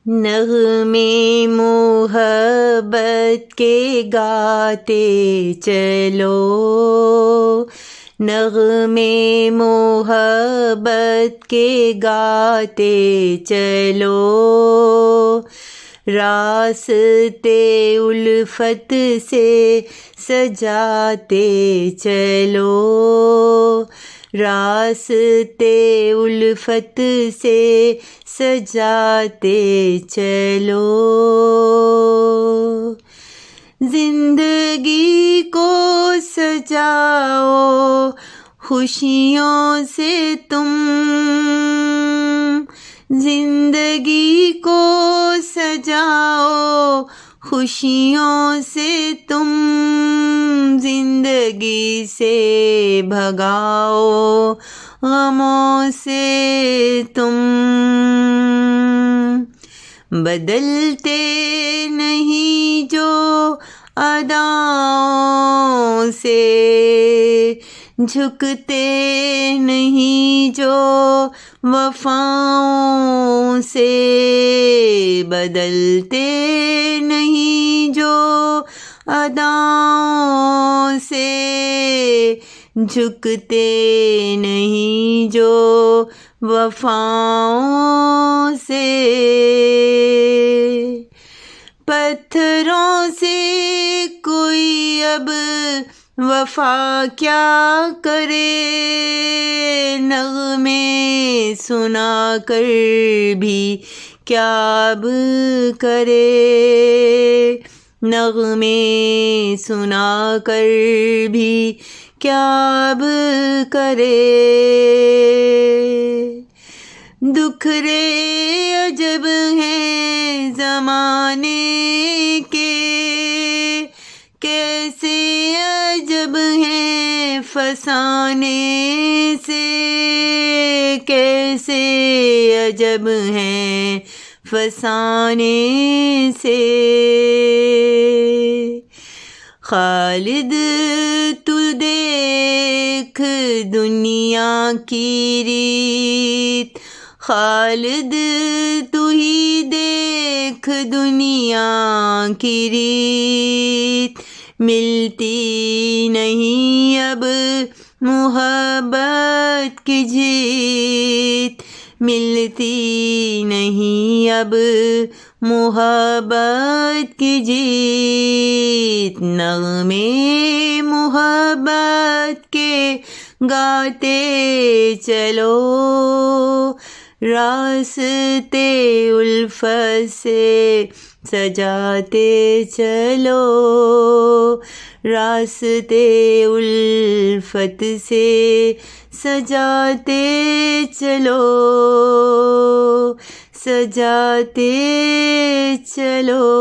نغمے محبت کے گاتے چلو، نغمے محبت کے گاتے چلو، راستے الفت سے سجاتے چلو، راستے الفت سے سجاتے چلو۔ زندگی کو سجاؤ خوشیوں سے تم، زندگی کو سجاؤ خوشیوں سے تم، زندگی سے بھگاؤ غموں سے تم۔ بدلتے نہیں جو اداؤں سے، جھکتے نہیں جو وفاؤں سے، بدلتے نہیں جو اداؤں سے، جھکتے نہیں جو وفاؤں سے۔ پتھروں سے کوئی اب وفا کیا کرے، نغمے سنا کر بھی کیا اب کرے، نغمے سنا کر بھی کیا اب کرے۔ دکھرے عجب ہیں زمانے کے، کیسے عجب ہیں فسانے سے، کیسے عجب ہیں فسانے سے۔ خالد تو دیکھ دنیا کی ریت، خالد تو ہی دیکھ دنیا کی ریت، ملتی نہیں اب محبت کی جیت، ملتی نہیں اب محبت کی جیت۔ نغمے محبت کے گاتے چلو، راستے الفت سے سجاتے چلو، راستے الفت سے سجاتے چلو، سجاتے چلو۔